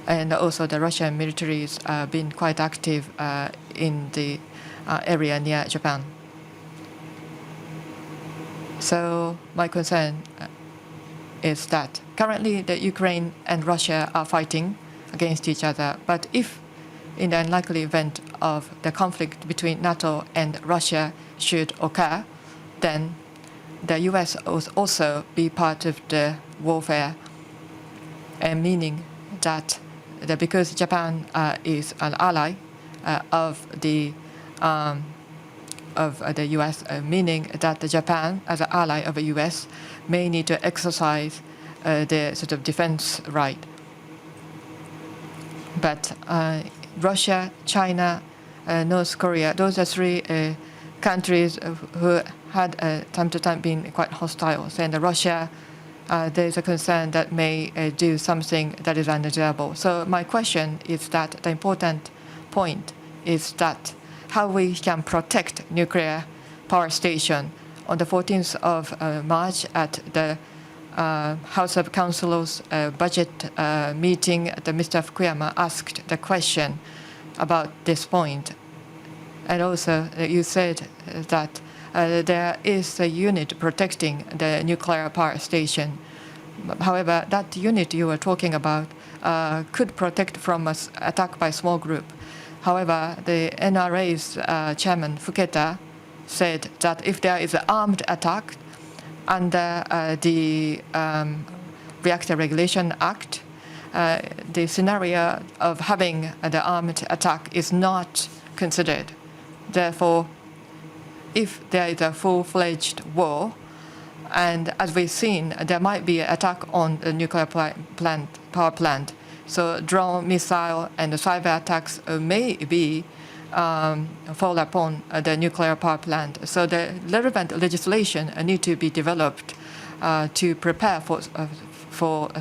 And also the Russian military has been quite active in the area near Japan. So my concern is that currently the Ukraine and Russia are fighting against each other. But if in the unlikely event of the conflict between NATO and Russia should occur, then the US will also be part of the warfare, and meaning that because Japan is an ally of the US, meaning that Japan, as an ally of the US, may need to exercise their sort of defense right. But Russia, China, North Korea, those are three countries who had time to time been quite hostile. And Russia, there is a concern that may do something that is undesirable. So my question is that the important point is that how we can protect nuclear power station. On the 14th of March at the House of Councilors budget meeting, Mr. Fukuyama asked the question about this point. And also you said that there is a unit protecting the nuclear power station. However, that unit you were talking about could protect from an attack by a small group. However, the NRA's chairman, Fuketa, said that if there is an armed attack under the Reactor Regulation Act, the scenario of having the armed attack is not considered. Therefore, if there is a full-fledged war, and as we've seen, there might be an attack on the nuclear power plant. So drone, missile, and cyber attacks may be fall upon the nuclear power plant. So the relevant legislation need to be developed to prepare for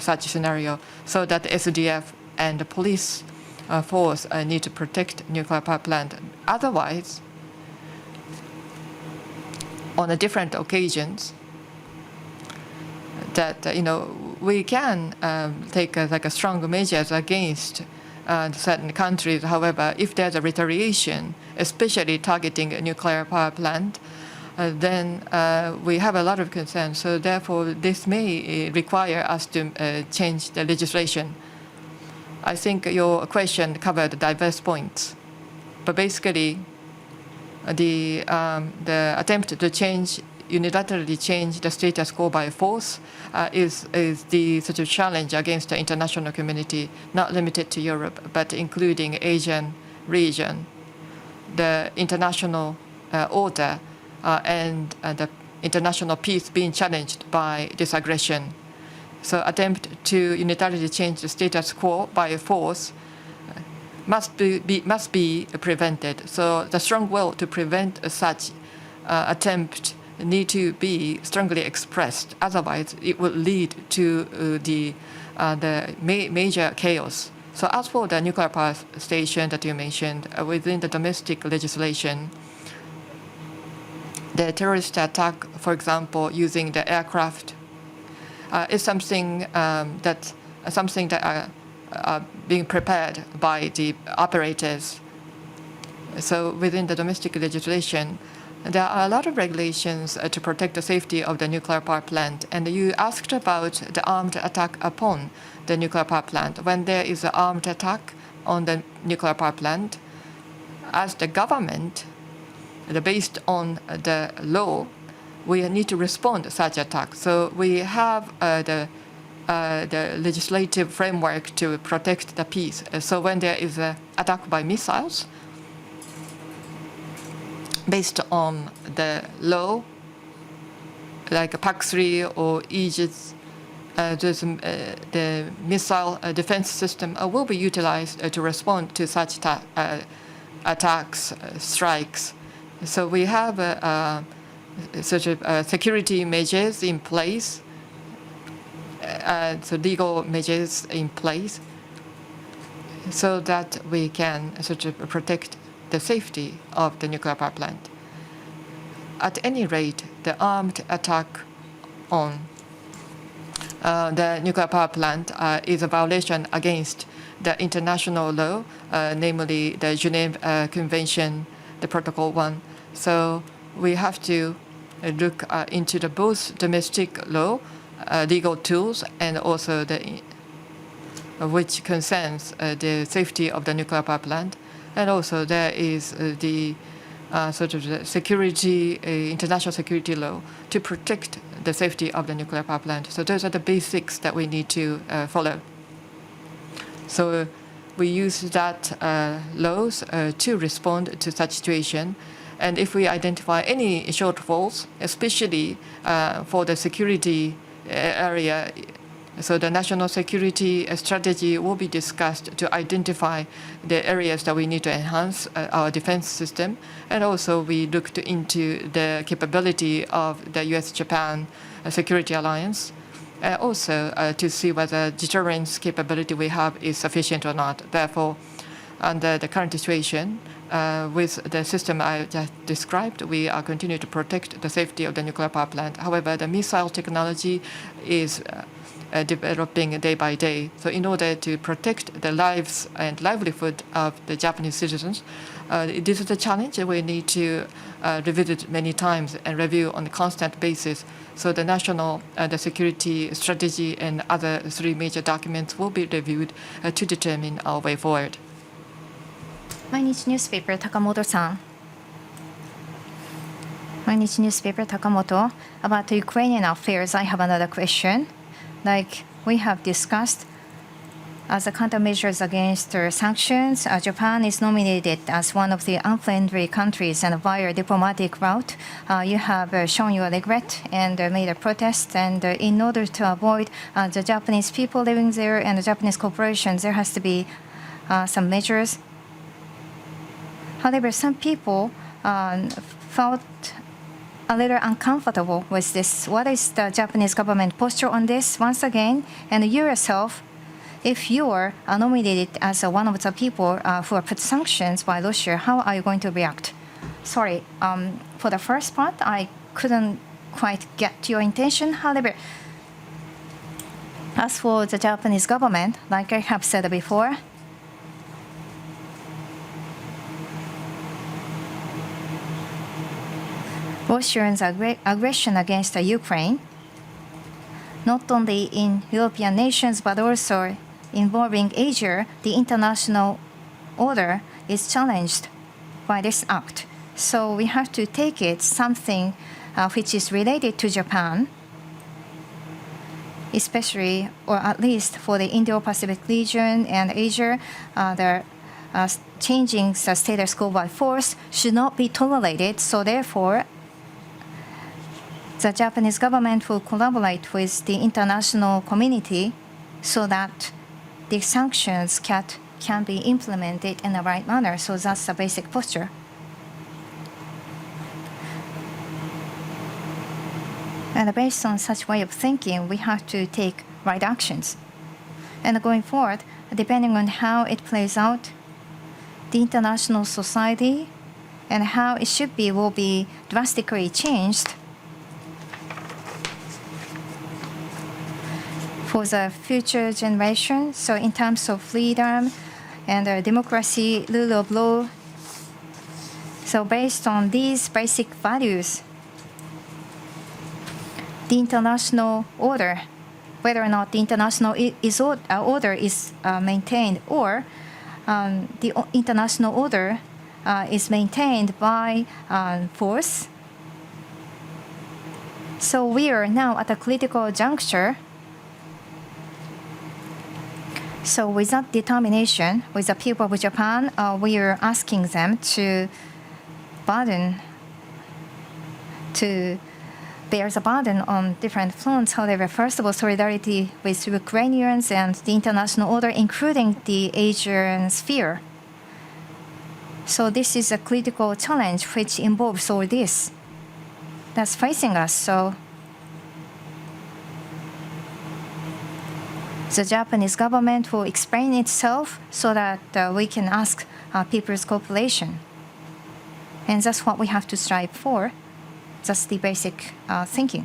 such a scenario, so that SDF and the police force need to protect nuclear power plant. Otherwise, on a different occasions, that we can take like a strong measures against certain countries. However, if there's a retaliation, especially targeting a nuclear power plant, then we have a lot of concerns. So therefore, this may require us to change the legislation. I think your question covered diverse points, but basically, the attempt to unilaterally change the status quo by force is the sort of challenge against the international community, not limited to Europe, but including Asian region, the international order, and the international peace being challenged by this aggression. So attempt to unilaterally change the status quo by force must be prevented. So the strong will to prevent such attempt need to be strongly expressed. Otherwise, it will lead to the major chaos. So as for the nuclear power station that you mentioned, within the domestic legislation, the terrorist attack, for example, using the aircraft, is something that are being prepared by the operators. So within the domestic legislation, there are a lot of regulations to protect the safety of the nuclear power plant. And you asked about the armed attack upon the nuclear power plant. When there is an armed attack on the nuclear power plant, as the government, based on the law, we need to respond to such attack. So we have the legislative framework to protect the peace. So when there is an attack by missiles, based on the law, like PAC-3 or Aegis, the missile defense system will be utilized to respond to such attacks, strikes. So we have sort of security measures in place, so legal measures in place, so that we can sort of protect the safety of the nuclear power plant. At any rate, the armed attack on the nuclear power plant is a violation against the international law, namely the Geneva Convention, the Protocol 1. So we have to look into the both domestic law, legal tools, and also the which concerns the safety of the nuclear power plant. And also there is the sort of the security, international security law to protect the safety of the nuclear power plant. So those are the basics that we need to follow. So we use that laws to respond to such situation. And if we identify any shortfalls, especially for the security area, so the national security strategy will be discussed to identify the areas that we need to enhance our defense system. And also we looked into the capability of the US-Japan security alliance, also to see whether deterrence capability we have is sufficient or not. Therefore, under the current situation, with the system I just described, we are continuing to protect the safety of the nuclear power plant. However, the missile technology is developing day by day. So in order to protect the lives and livelihood of the Japanese citizens, this is a challenge that we need to revisit many times and review on a constant basis. So the national the security strategy and other three major documents will be reviewed to determine our way forward. 毎日ニュースペーパー高本さん。毎日ニュースペーパー高本 about Ukrainian affairs. I have another question. Like we have discussed, as a countermeasures against sanctions, Japan is nominated as one of the unfriendly countries, and via diplomatic route, you have shown your regret and made a protest. And in order to avoid the Japanese people living there and the Japanese corporations, there has to be some measures. However, some people felt a little uncomfortable with this. What is the Japanese government posture on this? Once again, and you yourself, if you are nominated as one of the people who are put sanctions by Russia, how are you going to react? Sorry, for the first part, I couldn't quite get your intention. However, as for the Japanese government, like I have said before, Russia's aggression against Ukraine, not only in European nations but also involving Asia, the international order is challenged by this act. So we have to take it something which is related to Japan, especially, or at least for the Indo-Pacific region and Asia, the changing the status quo by force should not be tolerated. So therefore, the Japanese government will collaborate with the international community so that the sanctions can be implemented in the right manner. So that's the basic posture. And based on such way of thinking, we have to take right actions. And going forward, depending on how it plays out, the international society and how it should be will be drastically changed for the future generation. So in terms of freedom and democracy, rule of law, so based on these basic values, the international order, whether or not the international order is maintained, or the international order is maintained by force. So we are now at a critical juncture. So with that determination, with the people of Japan, we are asking them to bear the burden on different fronts. However, first of all, solidarity with Ukrainians and the international order, including the Asian sphere. So this is a critical challenge which involves all this that's facing us. So the Japanese government will explain itself so that we can ask people's cooperation. And that's what we have to strive for. That's the basic thinking.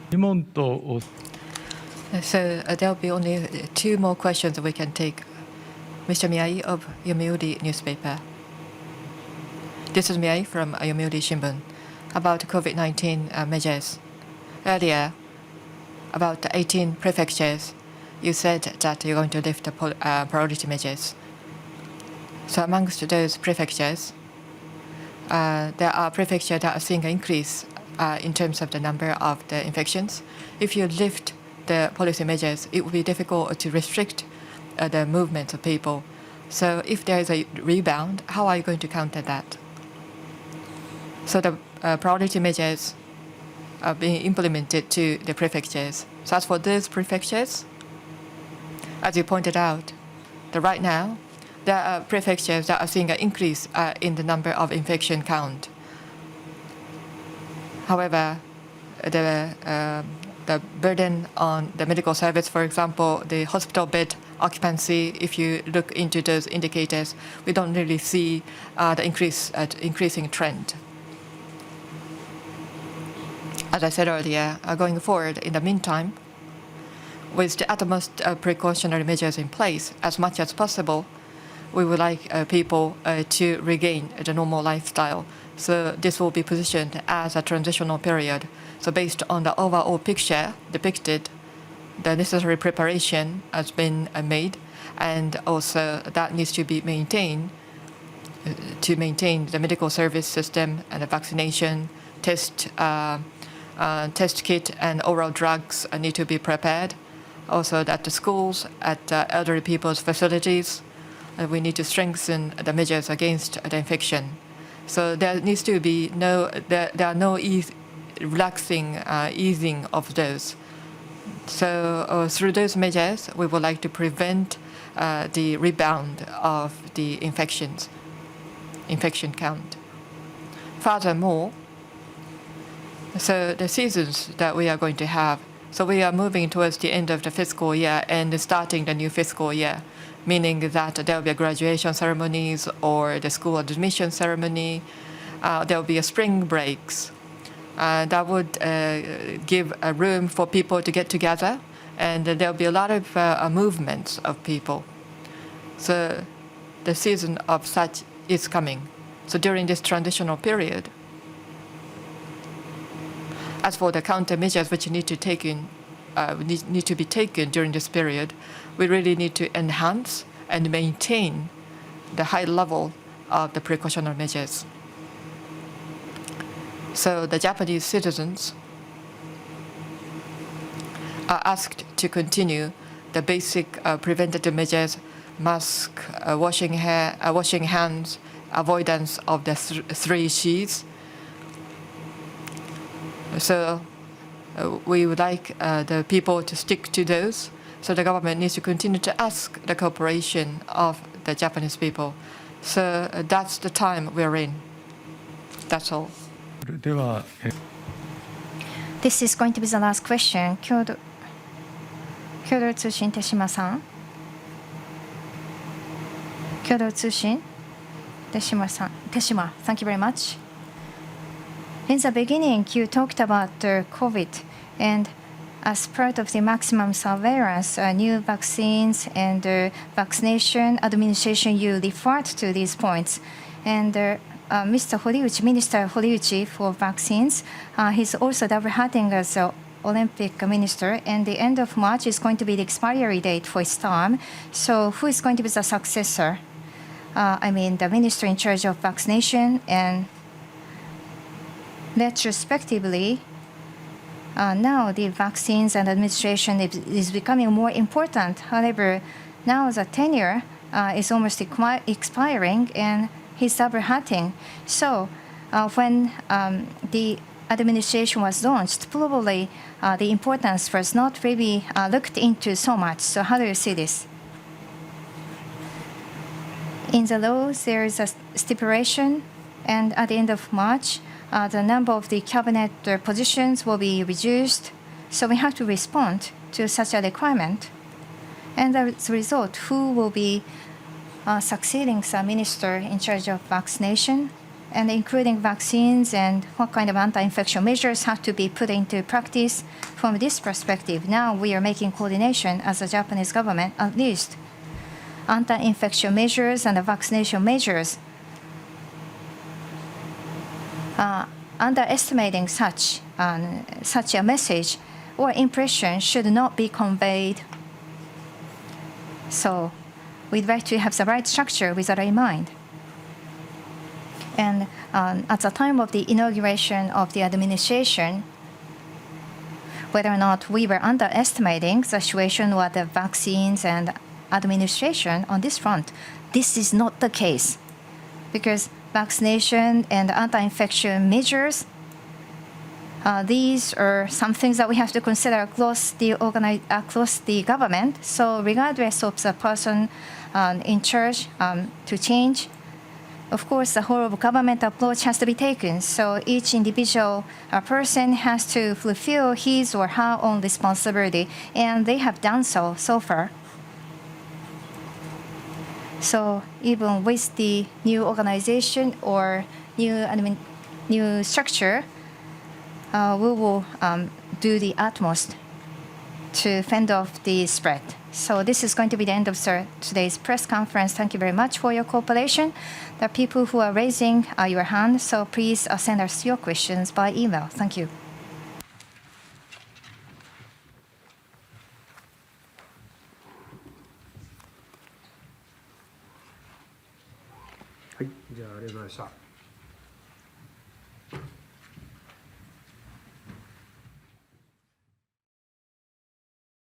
So there'll be only 2 more questions that we can take. Mr. Miyai of Yomiuri newspaper. This is Miyai from Yomiuri Shimbun. About COVID-19 measures. Earlier, about 18 prefectures, you said that you're going to lift the priority measures. So amongst those prefectures, there are prefectures that are seeing an increase in terms of the number of the infections. If you lift the policy measures, it will be difficult to restrict the movement of people. So if there is a rebound, how are you going to counter that? So the priority measures are being implemented to the prefectures. So as for those prefectures, as you pointed out, right now, there are prefectures that are seeing an increase in the number of infection count. However, the burden on the medical service, for example, the hospital bed occupancy, if you look into those indicators, we don't really see the increasing trend. As I said earlier, going forward, in the meantime, with the utmost precautionary measures in place, as much as possible, we would like people to regain the normal lifestyle. So this will be positioned as a transitional period. So based on the overall picture depicted, the necessary preparation has been made, and also that needs to be maintained to maintain the medical service system and the vaccination, test kit and oral drugs need to be prepared. Also that the schools, at elderly people's facilities, we need to strengthen the measures against the infection. So there needs to be there are no relaxing, easing of those. So through those measures, we would like to prevent the rebound of the infection count. Furthermore, so the seasons that we are going to have, so we are moving towards the end of the fiscal year and starting the new fiscal year, meaning that there will be a graduation ceremonies or the school admission ceremony. There will be a spring breaks. That would give a room for people to get together, and there will be a lot of movements of people. So the season of such is coming. So during this transitional period, as for the countermeasures which need to be taken during this period, we really need to enhance and maintain the high level of the precautionary measures. So the Japanese citizens are asked to continue the basic preventative measures: mask, washing hands, avoidance of the 3 C's. So we would like the people to stick to those. So the government needs to continue to ask the cooperation of the Japanese people. So that's the time we're in. That's all. This is going to be the last question. 共同通信手島さん。共同通信手島さん。手島、thank you very much. In the beginning, you talked about COVID, and as part of the maximum surveillance, new vaccines and vaccination administration, you referred to these points. And Mr. Horiuchi, Minister Horiuchi for vaccines, he's also double hatting as Olympic minister, and the end of March is going to be the expiry date for his term. So who is going to be the successor? I mean, the minister in charge of vaccination, and retrospectively, now the vaccines and administration is becoming more important. However, now the tenure is almost expiring, and he's double hatting. So when the administration was launched, probably the importance was not really looked into so much. So how do you see this? In the law, there is a stipulation, and at the end of March, the number of the cabinet positions will be reduced. So we have to respond to such a requirement. And as a result, who will be succeeding the minister in charge of vaccination, and including vaccines, and what kind of anti-infection measures have to be put into practice from this perspective. Now we are making coordination as a Japanese government, at least anti-infection measures and the vaccination measures. Underestimating such a message or impression should not be conveyed. So we'd like to have the right structure with that in mind. And at the time of the inauguration of the administration, whether or not we were underestimating the situation with the vaccines and administration on this front, this is not the case, because vaccination and anti-infection measures, these are some things that we have to consider across the government. So regardless of the person in charge to change, of course, the whole of government approach has to be taken. So each individual person has to fulfill his or her own responsibility, and they have done so far. So even with the new organization or new structure, we will do the utmost to fend off the spread. So this is going to be the end of today's press conference. Thank you very much for your cooperation. There are people who are raising your hand, so please send us your questions by email. Thank you. はい、じゃあありがとうございました。